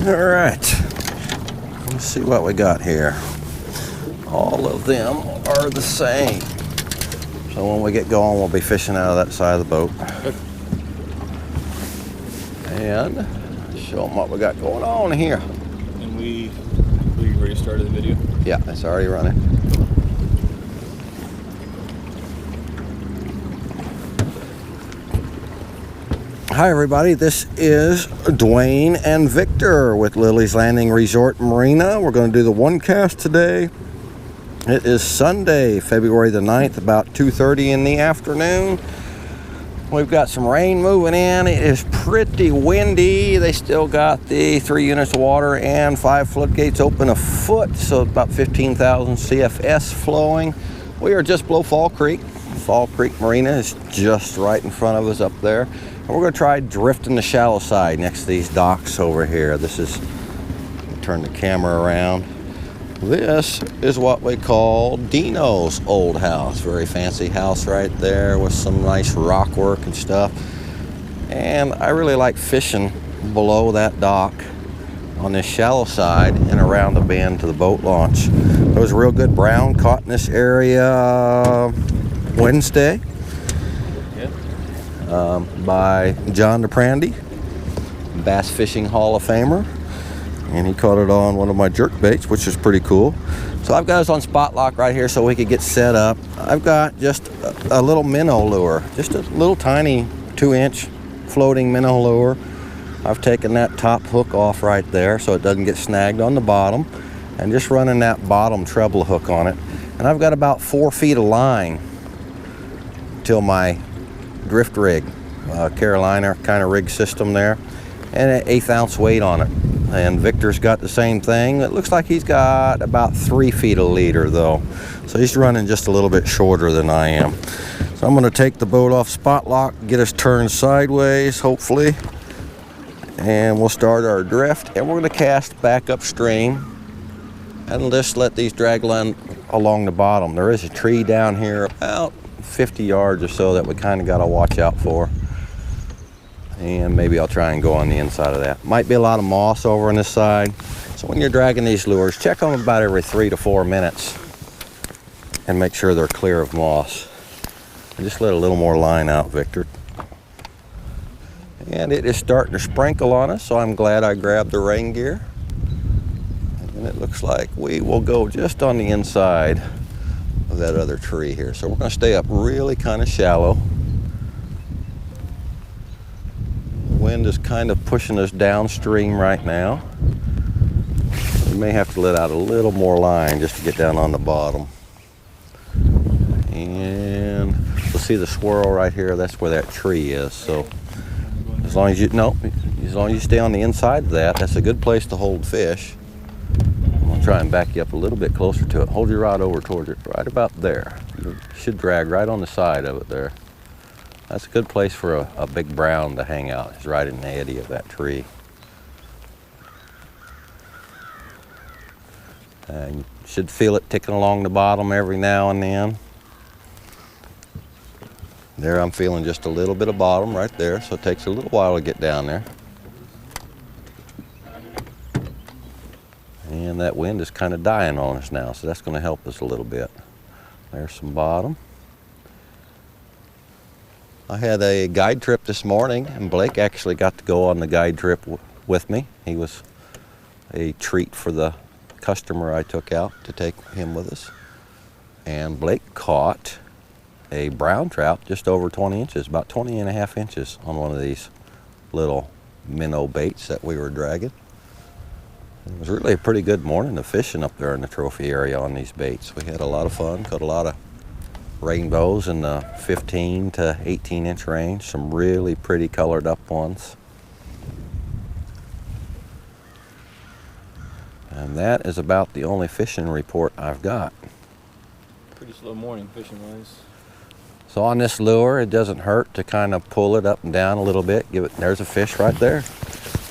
All right, let's see what we got here. All of them are the same. So when we get going, we'll be fishing out of that side of the boat. And show them what we got going on here. And we already started the video? Yeah, it's already running. Hi everybody, this is Dwayne and Victor with Lilley's Landing Resort Marina. We're going to do the one cast today. It is Sunday, February the 9th, about 2:30 in the afternoon. We've got some rain moving in. It is pretty windy. They still got the 3 units of water and 5 floodgates open a foot, so about 15,000 CFS flowing. We are just below Fall Creek. Fall Creek Marina is just right in front of us up there. And we're going to try drifting the shallow side next to these docks over here. This is, turn the camera around. This is what we call Dino's old house. Very fancy house right there with some nice rock work and stuff. And I really like fishing below that dock on this shallow side and around the bend to the boat launch. There was a real good brown caught in this area Wednesday by John DePrandy, Bass Fishing Hall of Famer. And he caught it on one of my jerk baits, which is pretty cool. So I've got us on spot lock right here so we could get set up. I've got just a little minnow lure, just a little tiny 2-inch floating minnow lure. I've taken that top hook off right there so it doesn't get snagged on the bottom, and just running that bottom treble hook on it. And I've got about 4 feet of line till my drift rig, Carolina kind of rig system there, and an 1/8 ounce weight on it. And Victor's got the same thing. It looks like he's got about 3 feet a leader though. So he's running just a little bit shorter than I am. So I'm gonna take the boat off spot lock, get us turned sideways, hopefully. And we'll start our drift. And we're gonna cast back upstream and just let these drag line along the bottom. There is a tree down here about 50 yards or so that we kind of gotta watch out for. And maybe I'll try and go on the inside of that. Might be a lot of moss over on this side. So when you're dragging these lures, check them about every 3 to 4 minutes and make sure they're clear of moss. And just let a little more line out, Victor. And it is starting to sprinkle on us, so I'm glad I grabbed the rain gear. And it looks like we will go just on the inside of that other tree here. So we're gonna stay up really kind of shallow. Wind is kind of pushing us downstream right now. We may have to let out a little more line just to get down on the bottom. And we'll see the swirl right here. That's where that tree is. So as long as you stay on the inside of that, that's a good place to hold fish. I'll try and back you up a little bit closer to it. Hold your rod over towards it, right about there. You should drag right on the side of it there. That's a good place for a big brown to hang out. It's right in the eddy of that tree. And you should feel it ticking along the bottom every now and then. There I'm feeling just a little bit of bottom right there, so it takes a little while to get down there. And that wind is kind of dying on us now, so that's going to help us a little bit. There's some bottom. I had a guide trip this morning, and Blake actually got to go on the guide trip with me. He was a treat for the customer I took out to take him with us. And Blake caught a brown trout just over 20 inches, about 20.5 inches on one of these little minnow baits that we were dragging. It was really a pretty good morning of fishing up there in the trophy area on these baits. We had a lot of fun, caught a lot of rainbows in the 15 to 18 inch range, some really pretty colored up ones. And that is about the only fishing report I've got. Pretty slow morning fishing wise. So on this lure, it doesn't hurt to kind of pull it up and down a little bit. There's a fish right there.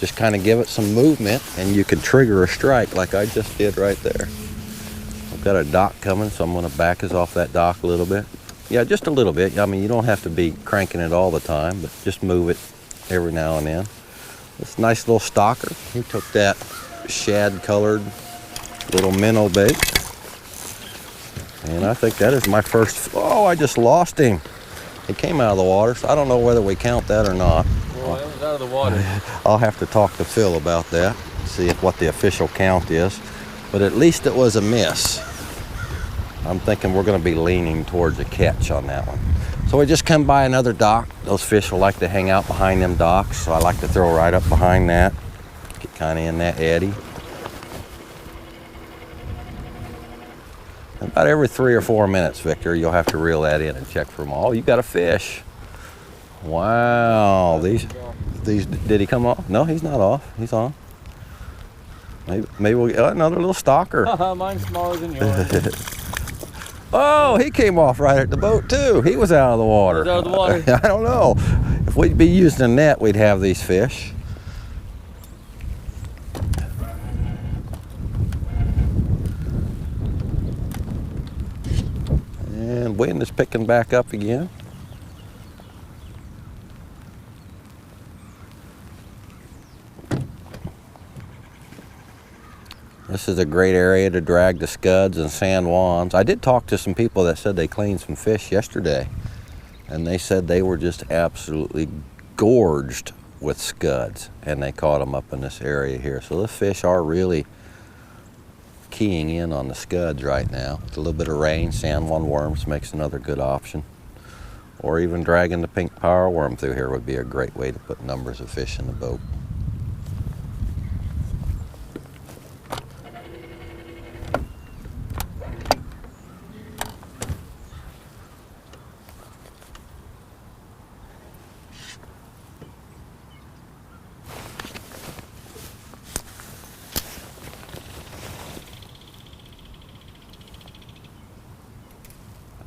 Just kind of give it some movement and you can trigger a strike like I just did right there. I've got a dock coming, so I'm going to back us off that dock a little bit. Yeah, just a little bit. I mean, you don't have to be cranking it all the time, but just move it every now and then. This nice little stalker. He took that shad colored little minnow bait. And I think that is my first, oh, I just lost him. He came out of the water, so I don't know whether we count that or not. Well, it was out of the water. I'll have to talk to Phil about that, see what the official count is. But at least it was a miss. I'm thinking we're going to be leaning towards a catch on that one. So we just come by another dock. Those fish will like to hang out behind them docks, so I like to throw right up behind that. Get kind of in that eddy. About every 3 or 4 minutes, Victor, you'll have to reel that in and check for them all. You got a fish. Wow, these, did he come off? No, he's not off. He's on. Maybe we'll get another little stalker. Mine's smaller than yours. Oh, he came off right at the boat too. He was out of the water. He was out of the water. I don't know. If we'd be using a net, we'd have these fish. And wind is picking back up again. This is a great area to drag the scuds and San Juans. I did talk to some people that said they cleaned some fish yesterday, and they said they were just absolutely gorged with scuds, and they caught them up in this area here. So the fish are really keying in on the scuds right now. With a little bit of rain, San Juan worms makes another good option. Or even dragging the pink power worm through here would be a great way to put numbers of fish in the boat.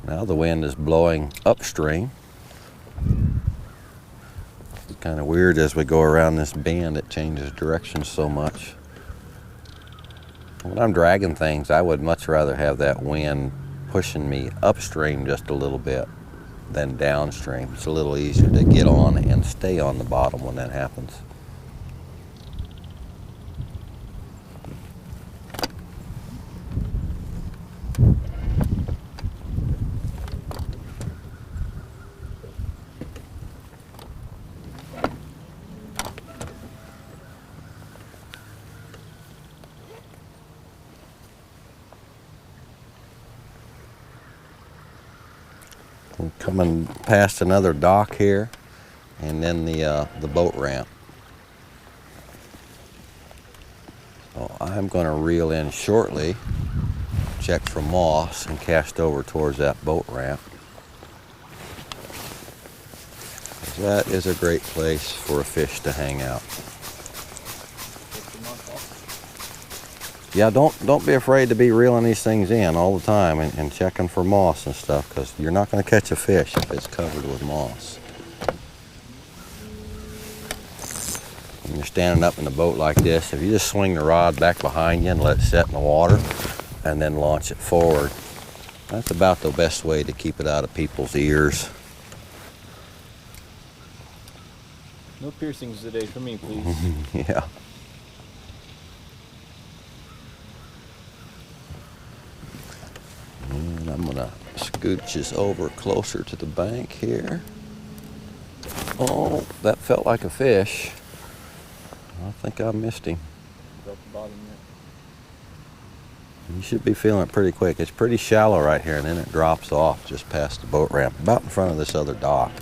Now the wind is blowing upstream. It's kind of weird as we go around this bend, it changes direction so much. When I'm dragging things, I would much rather have that wind pushing me upstream just a little bit than downstream. It's a little easier to get on and stay on the bottom when that happens. We're coming past another dock here, and then the boat ramp. So I'm going to reel in shortly, check for moss, and cast over towards that boat ramp. That is a great place for a fish to hang out. Yeah, don't be afraid to be reeling these things in all the time and checking for moss and stuff, because you're not going to catch a fish if it's covered with moss. When you're standing up in the boat like this, if you just swing the rod back behind you and let it set in the water and then launch it forward, that's about the best way to keep it out of people's ears. No piercings today for me, please. Yeah. And I'm gonna scooch this over closer to the bank here. Oh, that felt like a fish. I think I missed him. Drop the bottom there. You should be feeling it pretty quick. It's pretty shallow right here, and then it drops off just past the boat ramp, about in front of this other dock.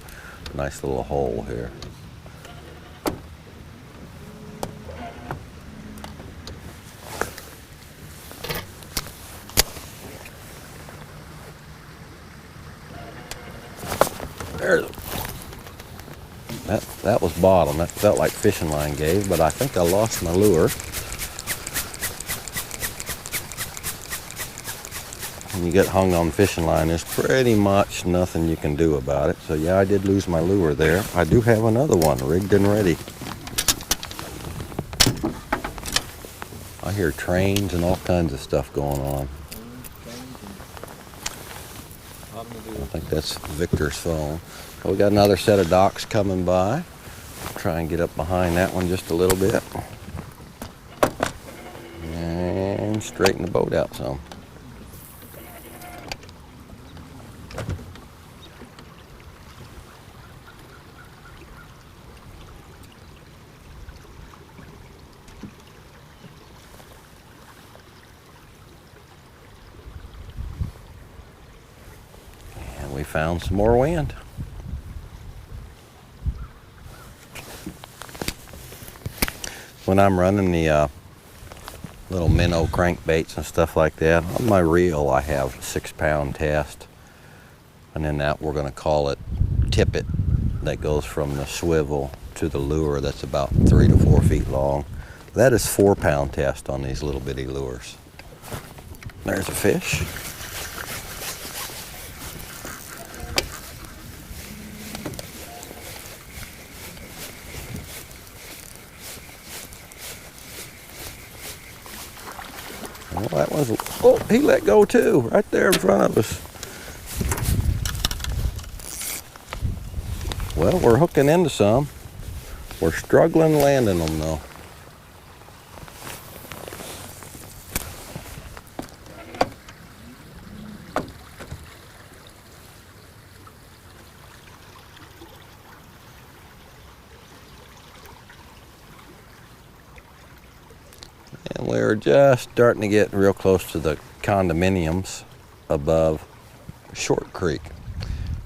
Nice little hole here. That was bottom. That felt like fishing line gave, but I think I lost my lure. When you get hung on the fishing line, there's pretty much nothing you can do about it. So yeah, I did lose my lure there. I do have another one rigged and ready. I hear trains and all kinds of stuff going on. I think that's Victor's phone. We got another set of docks coming by. Try and get up behind that one just a little bit. And straighten the boat out some. And we found some more wind. When I'm running the little minnow crankbaits and stuff like that, on my reel I have a 6-pound test, and then that we're going to call it tippet, that goes from the swivel to the lure that's about 3 to 4 feet long. That is 4-pound test on these little bitty lures. There's a fish. Well, that was, oh, he let go too, right there in front of us. Well, we're hooking into some. We're struggling landing them though. And we're just starting to get real close to the condominiums above Short Creek.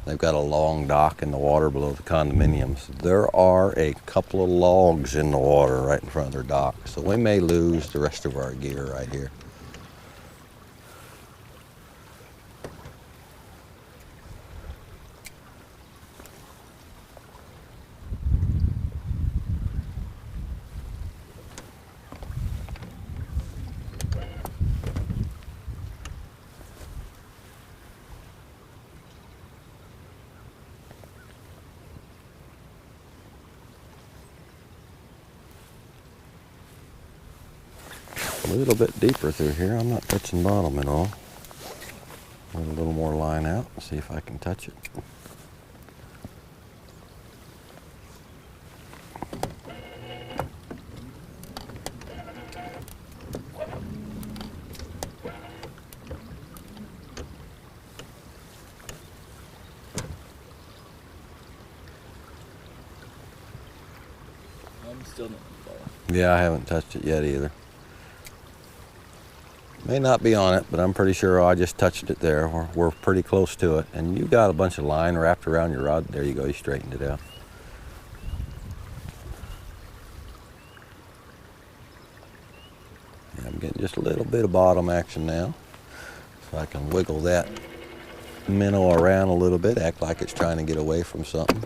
They've got a long dock in the water below the condominiums. There are a couple of logs in the water right in front of their dock, so we may lose the rest of our gear right here. A little bit deeper through here. I'm not touching bottom at all. Let a little more line out and see if I can touch it. I'm still not bottom. Yeah, I haven't touched it yet either. May not be on it, but I'm pretty sure I just touched it there. We're pretty close to it. And you got a bunch of line wrapped around your rod. There you go, you straightened it out. Yeah, I'm getting just a little bit of bottom action now. So I can wiggle that minnow around a little bit, act like it's trying to get away from something.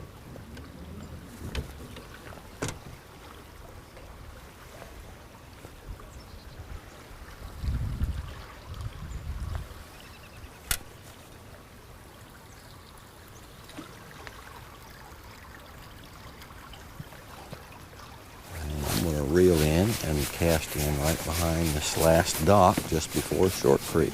Reel in and cast in right behind this last dock just before Short Creek.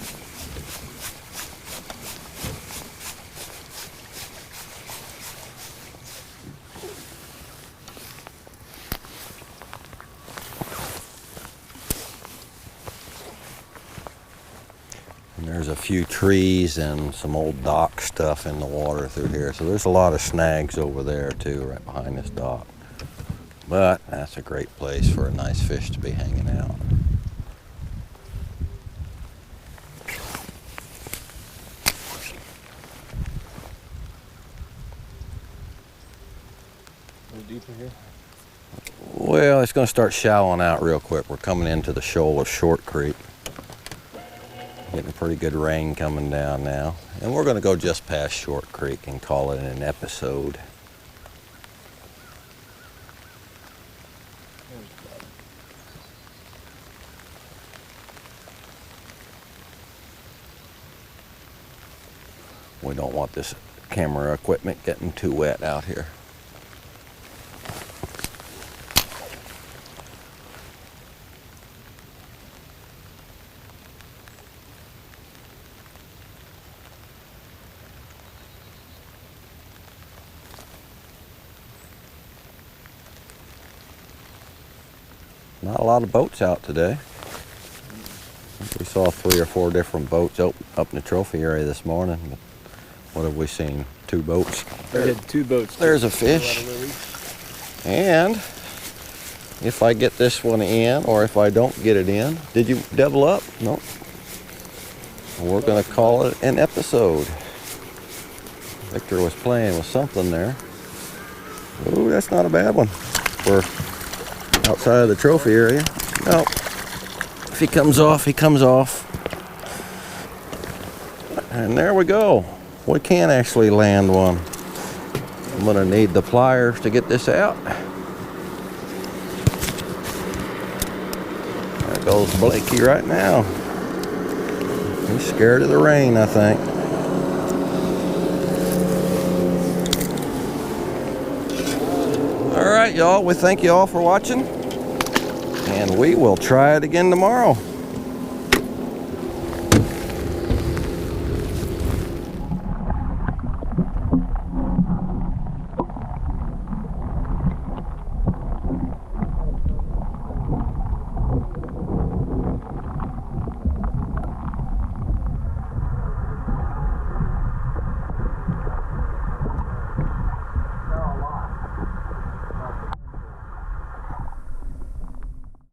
And there's a few trees and some old dock stuff in the water through here, so there's a lot of snags over there too, right behind this dock. But that's a great place for a nice fish to be hanging out. A little deeper here. Well, it's going to start shallowing out real quick. We're coming into the shoal of Short Creek. Getting a pretty good rain coming down now. And we're going to go just past Short Creek and call it an episode. We don't want this camera equipment getting too wet out here. Not a lot of boats out today. We saw 3 or 4 different boats up in the trophy area this morning. But what have we seen? 2 boats. I had 2 boats. There's a fish. And if I get this one in, or if I don't get it in, did you double up? Nope. We're going to call it an episode. Victor was playing with something there. Ooh, that's not a bad one. We're outside of the trophy area. Nope. If he comes off, he comes off. And there we go. We can actually land one. I'm gonna need the pliers to get this out. There goes Blakey right now. He's scared of the rain, I think. All right, y'all, we thank you all for watching, and we will try it again tomorrow.